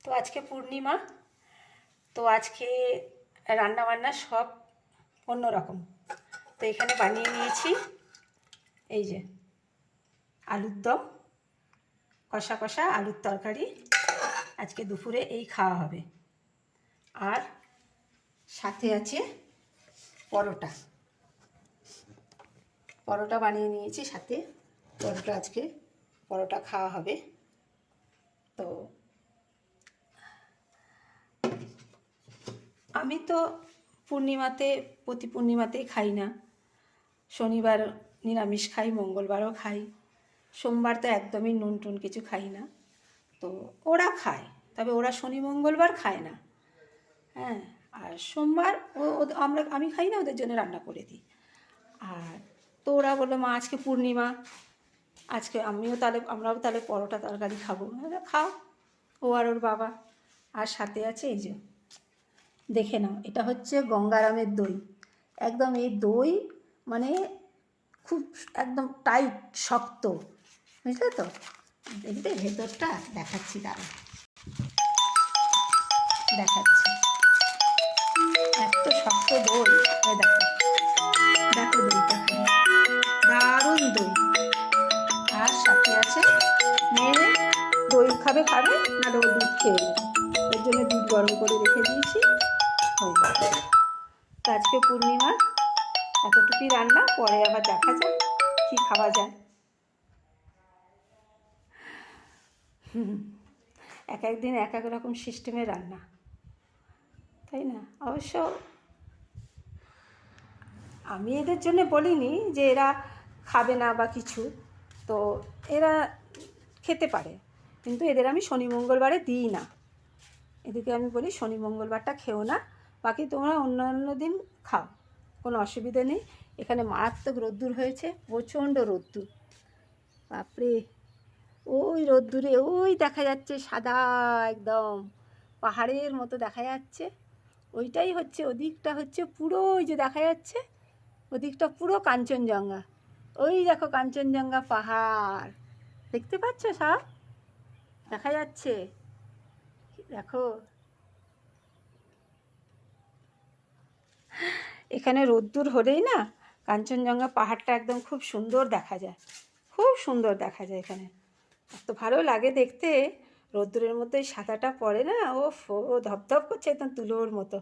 তো আজকে পূর্ণিমা, তো আজকে রান্না বান্না সব অন্যরকম। তো এখানে বানিয়ে নিয়েছি এই যে আলুর দম, কষা কষা আলুর তরকারি। আজকে দুপুরে এই খাওয়া হবে। আর সাথে আছে পরোটা, পরোটা বানিয়ে নিয়েছি সাথে। পরোটা আজকে পরোটা খাওয়া হবে। তো আমি তো পূর্ণিমাতে, প্রতি পূর্ণিমাতেই খাই না। শনিবার নিরামিষ খাই, মঙ্গলবারও খাই, সোমবার তো একদমই নুন টুন কিছু খাই না। তো ওরা খায়, তবে ওরা শনি মঙ্গলবার খায় না। হ্যাঁ, আর সোমবার আমি খাই না, ওদের জন্য রান্না করে দিই। আর তো ওরা বললো মা আজকে পূর্ণিমা, আজকে আমরাও তাহলে পরোটা তরকারি খাবো। খাও, ও আর ওর বাবা। আর সাথে আছে এই যে, দেখে নাও, এটা হচ্ছে গঙ্গারামের দই। একদম এই দই মানে খুব একদম টাইট শক্ত, বুঝলে তো? দেখবে ভেতরটা দেখাচ্ছি, দাঁড়া দেখাচ্ছি। এত শক্ত দই, দেখো দেখো দইটা, দারুণ দই। আর সাথে আছে মেয়ে দই খাবে খাবে, নাহলে ও দুধ খেয়ে নেবে। এর জন্য দুধ গরম করে রেখে দিয়েছি, হয়ে যাবে। তো আজকে পূর্ণিমা, এতটুকুই রান্না, পরে আবার দেখা যাক কী খাওয়া যায়। এক একদিন এক এক রকম সিস্টেমের রান্না, তাই না? অবশ্য আমি এদের জন্য বলিনি যে এরা খাবে না বা কিছু, তো এরা খেতে পারে, কিন্তু এদের আমি শনি মঙ্গলবারে দিই না। এদেরকে আমি বলি শনি মঙ্গলবারটা খেও না, বাকি তোমরা অন্যান্য দিন খাও, কোনো অসুবিধা নেই। এখানে মারাত্মক রোদ্দুর হয়েছে, প্রচণ্ড রোদ্দুর, বাপরে। ওই রোদ্দুরে ওই দেখা যাচ্ছে সাদা, একদম পাহাড়ের মতো দেখা যাচ্ছে। ওইটাই হচ্ছে, ওদিকটা হচ্ছে পুরো, ওই যে দেখা যাচ্ছে ওদিকটা পুরো কাঞ্চনজঙ্ঘা। ওই দেখো কাঞ্চনজঙ্ঘা পাহাড়, দেখতে পাচ্ছ? সব দেখা যাচ্ছে, দেখো। এখানে রোদ্দুর হলেই না কাঞ্চনজঙ্ঘা পাহাড়টা একদম খুব সুন্দর দেখা যায়, খুব সুন্দর দেখা যায় এখানে। এত ভালো লাগে দেখতে, রোদ্দুরের মধ্যে সাদাটা পড়ে না, ও ধপধপ করছে একদম তুলোর মতো।